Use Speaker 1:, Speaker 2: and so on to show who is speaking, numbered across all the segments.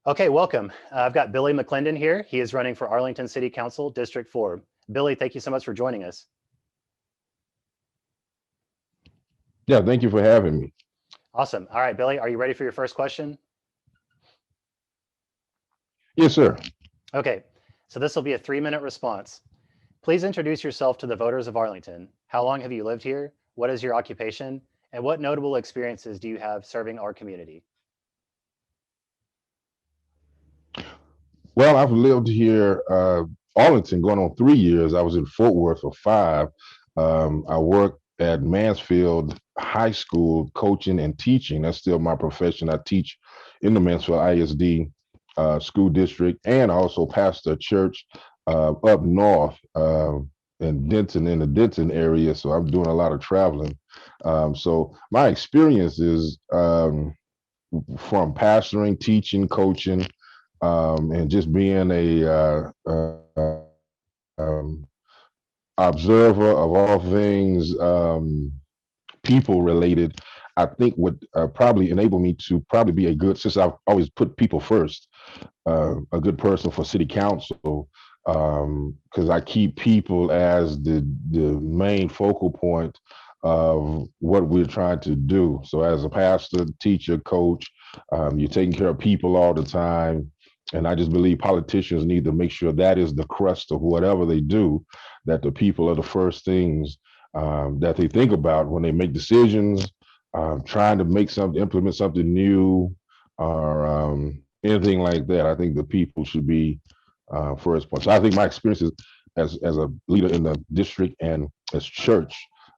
Speaker 1: Okay, welcome. I've got Billy McClendon here. He is running for Arlington City Council, District 4. Billy, thank you so much for joining us.
Speaker 2: Yeah, thank you for having me.
Speaker 1: Awesome. All right, Billy, are you ready for your first question?
Speaker 2: Yes, sir.
Speaker 1: Okay, so this will be a 3-minute response. Please introduce yourself to the voters of Arlington. How long have you lived here? What is your occupation? And what notable experiences do you have serving our community?
Speaker 2: Well, I've lived here, Arlington, going on 3 years. I was in Fort Worth for 5. I worked at Mansfield High School, coaching and teaching. That's still my profession. I teach in the Mansfield ISD school district, and I also pastor a church up north in Denton, in the Denton area. So I'm doing a lot of traveling. So my experience is from pastoring, teaching, coaching, and just being a observer of all things people related. I think would probably enable me to probably be a good, since I've always put people first, a good person for city council, because I keep people as the main focal point of what we're trying to do. So as a pastor, teacher, coach, you're taking care of people all the time. And I just believe politicians need to make sure that is the crust of whatever they do, that the people are the first things that they think about when they make decisions, trying to make something, implement something new, or anything like that. I think the people should be first point. So I think my experiences as a leader in the district and as church,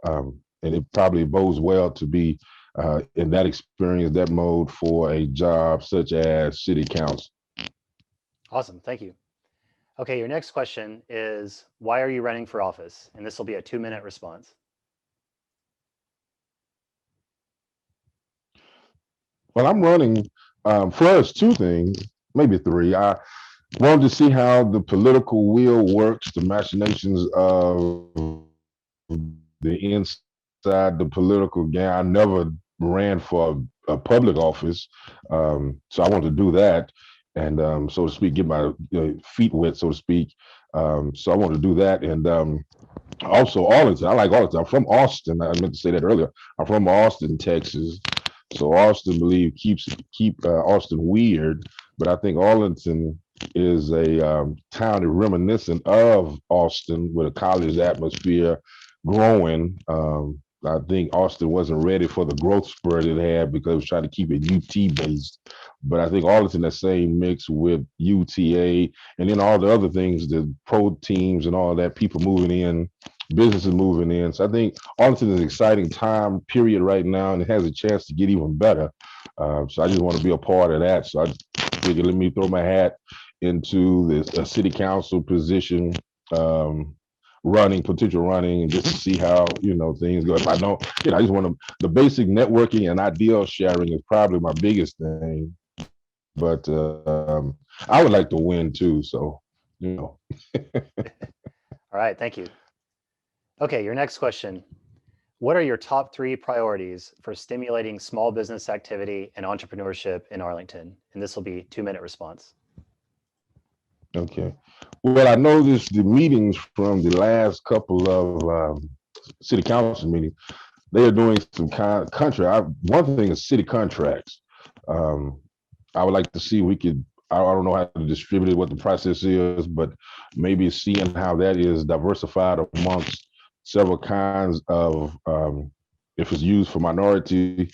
Speaker 2: and it probably bodes well to be in that experience, that mode for a job such as city council.
Speaker 1: Awesome, thank you. Okay, your next question is, why are you running for office? And this will be a 2-minute response.
Speaker 2: Well, I'm running first two things, maybe three. I wanted to see how the political wheel works, the machinations of the inside the political game. I never ran for a public office, so I wanted to do that, and so to speak, get my feet wet, so to speak. So I wanted to do that, and also Arlington. I like Arlington. I'm from Austin. I meant to say that earlier. I'm from Austin, Texas. So Austin believe keep Austin weird, but I think Arlington is a town reminiscent of Austin with a college atmosphere growing. I think Austin wasn't ready for the growth spurt it had because it was trying to keep it UT based. But I think Arlington, that same mix with UTA and then all the other things, the pro teams and all that, people moving in, businesses moving in. So I think Arlington is an exciting time period right now, and it has a chance to get even better. So I just want to be a part of that. So I figured let me throw my hat into this city council position, potential running, and just to see how things go. If I don't, I just want to. The basic networking and ideal sharing is probably my biggest thing. But I would like to win too. So you know.
Speaker 1: All right, thank you. Okay, your next question. What are your top 3 priorities for stimulating small business activity and entrepreneurship in Arlington? And this will be 2-minute response.
Speaker 2: Okay. Well, I noticed the meetings from the last couple of city council meetings. They are doing some contract. One thing is city contracts. Um, I would like to see we could. I don't know how to distribute it, what the process is, but maybe seeing how that is diversified amongst several kinds of. If it's used for minority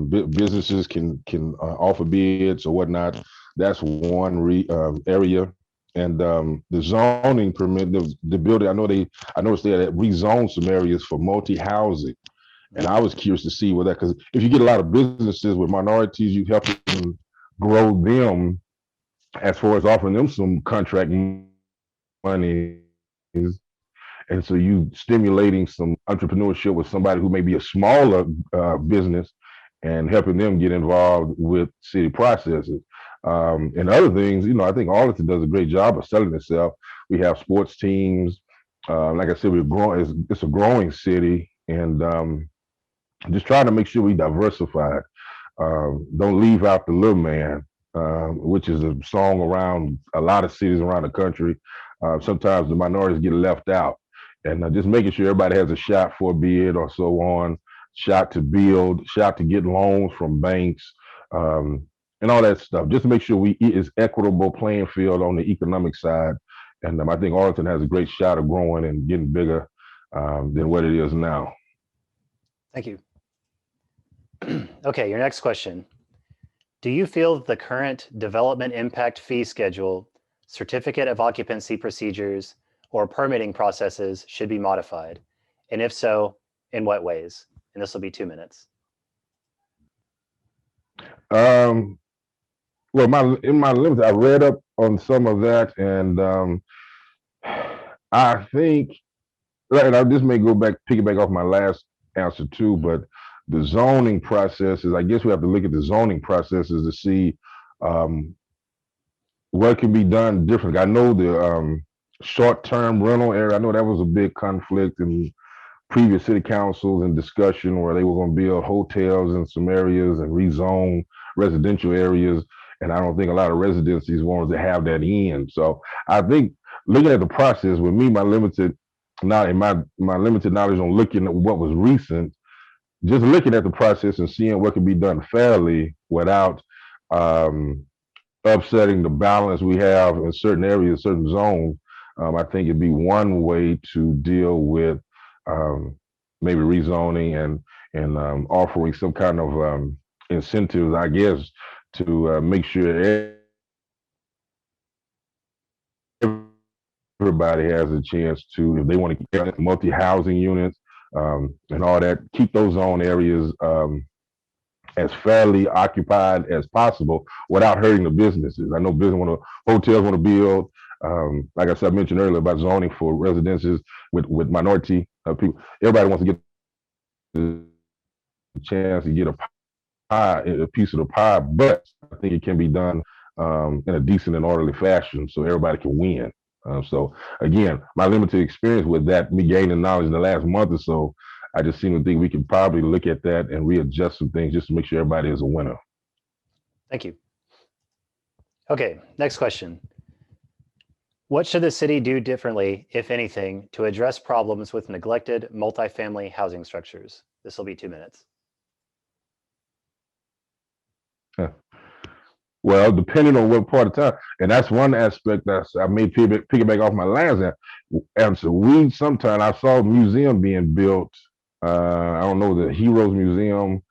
Speaker 2: businesses, can offer bids or whatnot. That's one area. And the zoning permit, the building. I noticed they had rezoned some areas for multi-housing, and I was curious to see what that, because if you get a lot of businesses with minorities, you help them grow them as far as offering them some contract money. And so you stimulating some entrepreneurship with somebody who may be a smaller business and helping them get involved with city processes. And other things, I think Arlington does a great job of selling itself. We have sports teams. Like I said, we're growing. It's a growing city, and just trying to make sure we diversify. Don't leave out the little man. which is a song around a lot of cities around the country. Sometimes the minorities get left out, and just making sure everybody has a shot for a bid or so on, shot to build, shot to get loans from banks, and all that stuff. Just to make sure it's equitable playing field on the economic side. And I think Arlington has a great shot of growing and getting bigger than what it is now.
Speaker 1: Thank you. Okay, your next question. Do you feel the current development impact fee schedule, certificate of occupancy procedures, or permitting processes should be modified? And if so, in what ways? And this will be 2 minutes.
Speaker 2: Well, in my limited, I read up on some of that, and I think, and this may piggyback off my last answer too, but the zoning processes, I guess we have to look at the zoning processes to see what can be done differently. I know the short-term rental area, I know that was a big conflict in previous city councils and discussion where they were going to build hotels in some areas and rezone residential areas. And I don't think a lot of residencies wanted to have that in. So I think looking at the process, with me, my limited knowledge on looking at what was recent, just looking at the process and seeing what can be done fairly without upsetting the balance we have in certain areas, certain zones, I think it'd be one way to deal with maybe rezoning and offering some kind of incentives, I guess, to make sure everybody has a chance to, if they want to get multi-housing units and all that, keep those zone areas as fairly occupied as possible without hurting the businesses. I know hotels want to build, like I said, I mentioned earlier about zoning for residences with minority people. Everybody wants to get the chance to get a piece of the pie, but I think it can be done in a decent and orderly fashion so everybody can win. So again, my limited experience with that, me gaining knowledge in the last month or so, I just seem to think we can probably look at that and readjust some things just to make sure everybody is a winner.
Speaker 1: Thank you. Okay, next question. What should the city do differently, if anything, to address problems with neglected multifamily housing structures? This will be 2 minutes.
Speaker 2: Well, depending on what part of town, and that's one aspect I may piggyback off my last answer. Sometimes I saw a museum being built. I don't know, the Heroes Museum,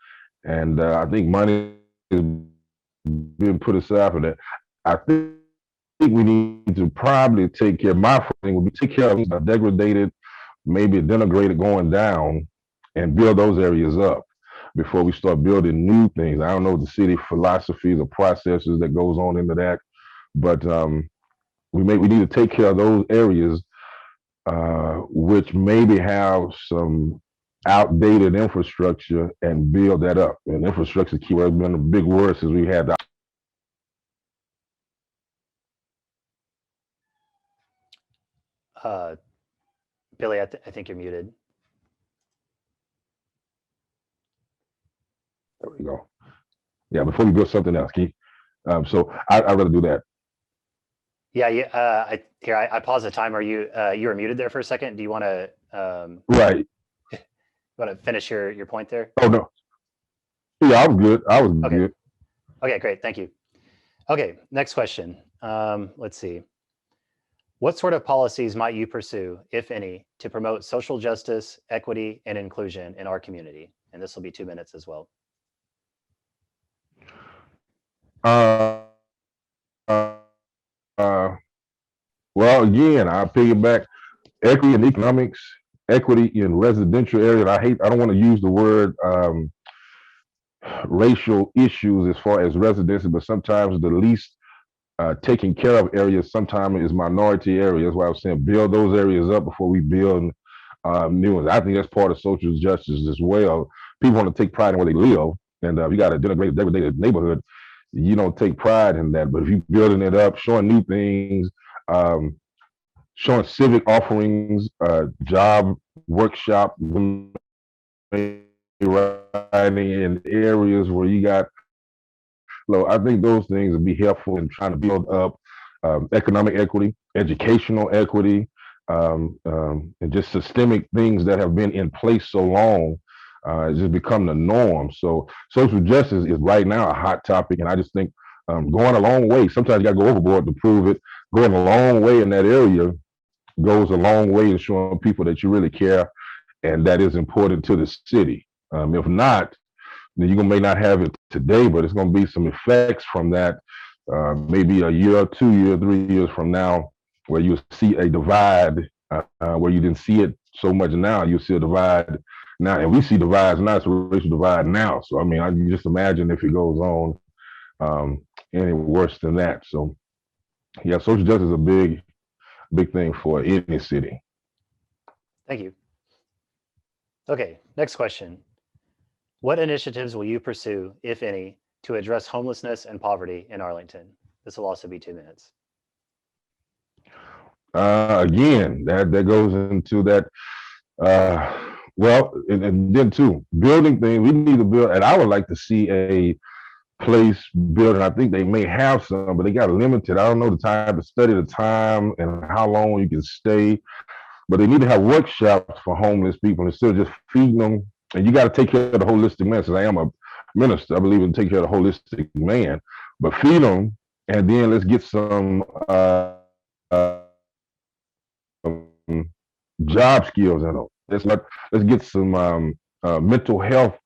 Speaker 2: and I think money is being put aside for that. I think we need to probably take care. My thing would be take care of degraded, maybe denigrated going down, and build those areas up before we start building new things. I don't know the city philosophies or processes that goes on into that, but we need to take care of those areas which maybe have some outdated infrastructure and build that up. And infrastructure keyword has been a big word since we had
Speaker 1: that. Billy, I think you're muted.
Speaker 2: There we go. Yeah, before we build something else, Keith. So I'd rather do that.
Speaker 1: Yeah, I pause the timer. You were muted there for a second. Do you want to
Speaker 2: right?
Speaker 1: Want to finish your point there?
Speaker 2: Oh no. Yeah, I was good. Good.
Speaker 1: Okay, great. Thank you. Okay, next question. Let's see. What sort of policies might you pursue, if any, to promote social justice, equity, and inclusion in our community? And this will be 2 minutes as well.
Speaker 2: Well, again, I'll piggyback equity in economics, equity in residential areas. I don't want to use the word racial issues as far as residency, but sometimes the least taken care of areas sometimes is minority areas. That's why I was saying build those areas up before we build new ones. I think that's part of social justice as well. People want to take pride in where they live, and you got a degraded neighborhood. You don't take pride in that, but if you're building it up, showing new things, showing civic offerings, job workshop, writing in areas where you got So I think those things would be helpful in trying to build up economic equity, educational equity, and just systemic things that have been in place so long. It's just become the norm. So social justice is right now a hot topic, and I just think going a long way. Sometimes you got to go overboard to prove it. Going a long way in that area goes a long way in showing people that you really care and that is important to the city. If not, then you may not have it today, but it's going to be some effects from that maybe a year, 2 years, 3 years from now, where you see a divide where you didn't see it so much now. You see a divide now, and we see divides now. It's a racial divide now. So I mean, I can just imagine if it goes on any worse than that. So yeah, social justice is a big thing for any city.
Speaker 1: Thank you. Okay, next question. What initiatives will you pursue, if any, to address homelessness and poverty in Arlington? This will also be 2 minutes.
Speaker 2: Again, that goes into that. Well, and then too, building things. We need to build, and I would like to see a place built. And I think they may have some, but they got limited. I don't know the time to study the time and how long you can stay. But they need to have workshops for homeless people instead of just feeding them. And you got to take care of the holistic man. Since I am a minister, I believe in taking care of the holistic man. But feed them, and then let's get some job skills in them. Let's get some mental health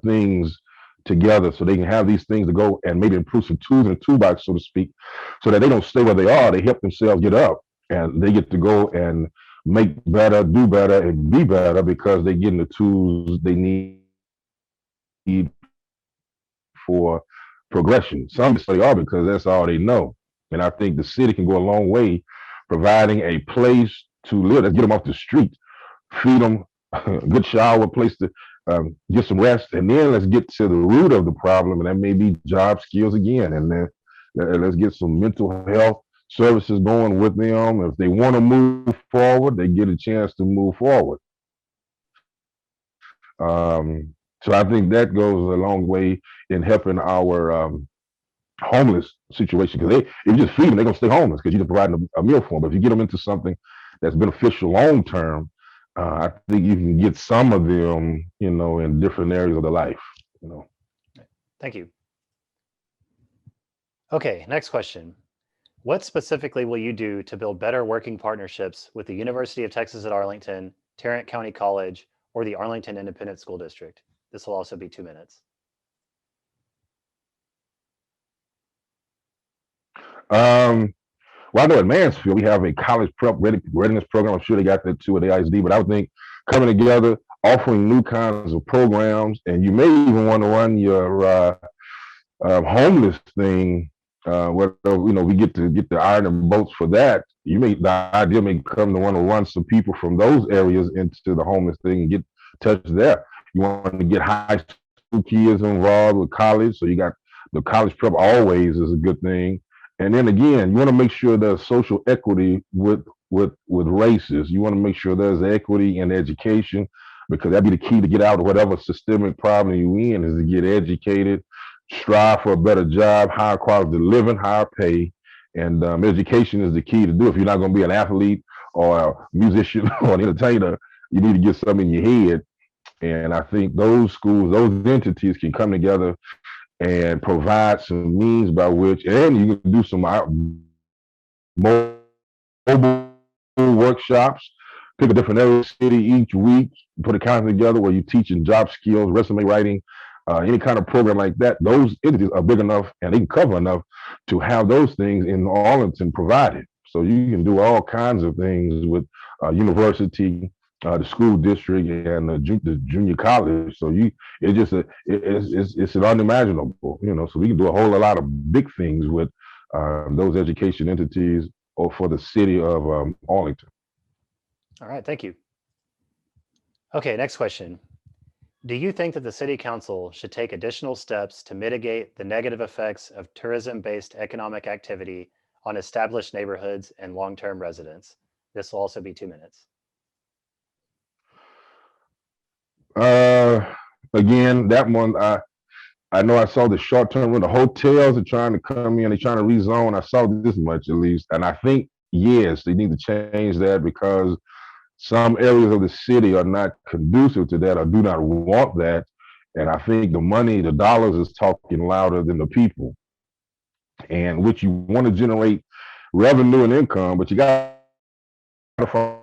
Speaker 2: things together so they can have these things to go and maybe improve some tools in the toolbox, so to speak, so that they don't stay where they are. They help themselves get up, and they get to go and make better, do better, and be better because they're getting the tools they need for progression. Some they are because that's all they know. And I think the city can go a long way providing a place to live. Let's get them off the street, feed them a good shower, place to get some rest, and then let's get to the root of the problem, and that may be job skills again. And then let's get some mental health services going with them. If they want to move forward, they get a chance to move forward. So I think that goes a long way in helping our homeless situation, because if you just feed them, they're gonna stay homeless because you're providing a meal for them. But if you get them into something that's beneficial long term, I think you can get some of them, in different areas of their life.
Speaker 1: Thank you. Okay, next question. What specifically will you do to build better working partnerships with the University of Texas at Arlington, Tarrant County College, or the Arlington Independent School District? This will also be 2 minutes.
Speaker 2: Well, I know at Mansfield we have a college prep readiness program. I'm sure they got that too at the ISD, but I would think coming together, offering new kinds of programs, and you may even want to run your homeless thing. Where we get the iron and boats for that. The idea may come to want to run some people from those areas into the homeless thing and get touch there. You want to get high school kids involved with college, so you got the college prep always is a good thing. And then again, you want to make sure there's social equity with races. You want to make sure there's equity in education, because that'd be the key to get out of whatever systemic problem you're in, is to get educated, strive for a better job, higher quality of living, higher pay. And education is the key to do. If you're not going to be an athlete or a musician or an entertainer, you need to get something in your head. And I think those schools, those entities can come together and provide some means by which, and you can do some mobile workshops, pick a different area of the city each week, put a calendar together where you're teaching job skills, resume writing, any kind of program like that. Those entities are big enough and they can cover enough to have those things in Arlington provided. So you can do all kinds of things with university, the school district, and the junior college. So it's an unimaginable, so we can do a whole lot of big things with those education entities or for the city of Arlington.
Speaker 1: All right, thank you. Okay, next question. Do you think that the City Council should take additional steps to mitigate the negative effects of tourism-based economic activity on established neighborhoods and long-term residents? This will also be 2 minutes.
Speaker 2: Again, that one, I know I saw the short-term rental hotels are trying to come in. They're trying to rezone. I saw this much at least, and I think yes, they need to change that because some areas of the city are not conducive to that or do not want that. And I think the money, the dollars, is talking louder than the people. And which you want to generate revenue and income, but you got to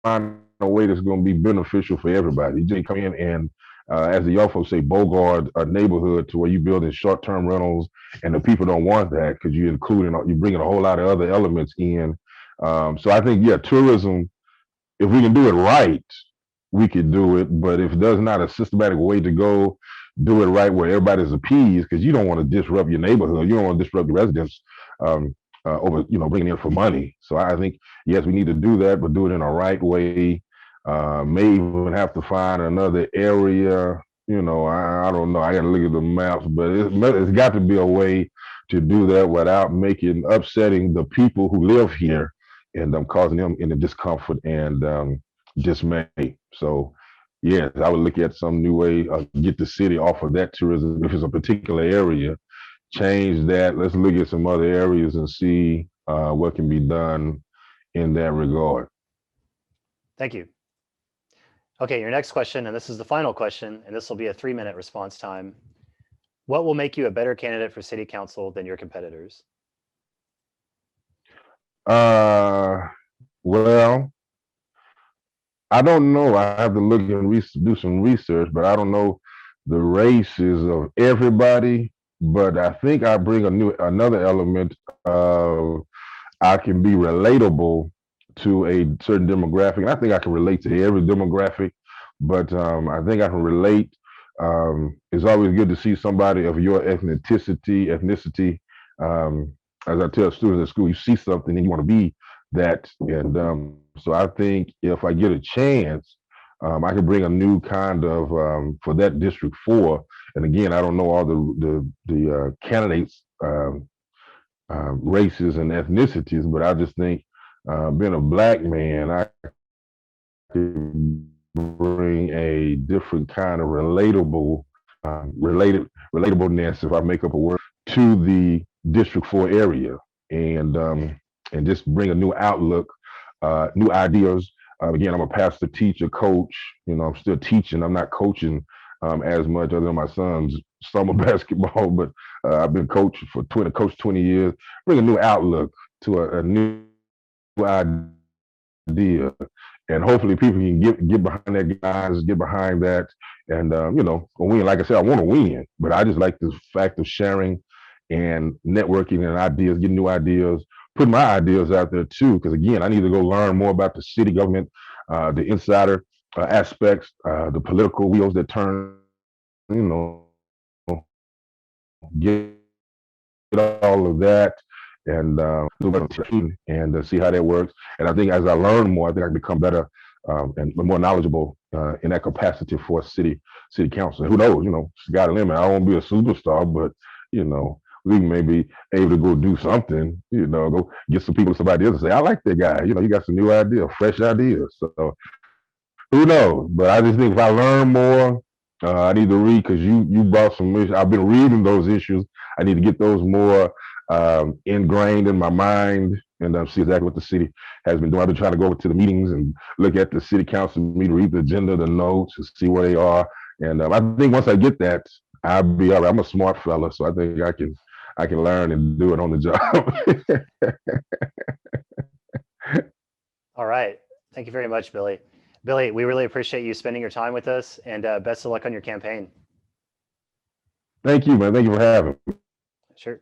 Speaker 2: find a way that's going to be beneficial for everybody. You just come in and, as the young folks say, bogart a neighborhood to where you building short-term rentals, and the people don't want that because you're bringing a whole lot of other elements in. So I think, yeah, tourism, if we can do it right, we could do it. But if there's not a systematic way to go do it right where everybody's appeased, because you don't want to disrupt your neighborhood, you don't want to disrupt your residents um, over, bringing in for money. So I think yes, we need to do that, but do it in a right way. May even have to find another area. I don't know. I got to look at the maps, but it's got to be a way to do that without upsetting the people who live here and causing them into discomfort and dismay. So, yes, I would look at some new way get the city off of that tourism. If it's a particular area, change that. Let's look at some other areas and see what can be done in that regard.
Speaker 1: Thank you. Okay, your next question, and this is the final question, and this will be a 3-minute response time. What will make you a better candidate for city council than your competitors?
Speaker 2: Well, I don't know. I have to look and do some research, but I don't know the races of everybody. But I think I bring another element of I can be relatable to a certain demographic. And I think I can relate to every demographic, but I think I can relate. It's always good to see somebody of your ethnicity. As I tell students at school, you see something and you want to be that. And so I think if I get a chance, I can bring a new kind of for that District 4. And again, I don't know all the candidates. Races and ethnicities, but I just think being a black man, I can bring a different kind of relatability, if I make up a word, to the District 4 area, and just bring a new outlook, new ideas. Again, I'm a pastor, teacher, coach. I'm still teaching. I'm not coaching as much other than my son's summer basketball, but I've been coached for 20 years. Bring a new outlook to a new idea, and hopefully people can get behind that, guys, get behind that, and win. Like I said, I want to win, but I just like the fact of sharing and networking and ideas, getting new ideas, putting my ideas out there too. Because again, I need to go learn more about the city government, the insider aspects, the political wheels that turn. Get all of that and see how that works. And I think as I learn more, I think I can become better and more knowledgeable in that capacity for city council. Who knows? Sky the limit. I won't be a superstar, but we may be able to go do something. Go get some people, some ideas, and say, I like that guy. You got some new ideas, fresh ideas. So who knows? But I just think if I learn more, I need to read because you brought some issues. I've been reading those issues. I need to get those more ingrained in my mind and see exactly what the city has been doing. I've been trying to go over to the meetings and look at the city council meeting, read the agenda, the notes, and see where they are. And I think once I get that, I'll be all right. I'm a smart fella, so I think I can learn and do it on the job.
Speaker 1: All right. Thank you very much, Billy. Billy, we really appreciate you spending your time with us, and best of luck on your campaign.
Speaker 2: Thank you, man. Thank you for having me.
Speaker 1: Sure.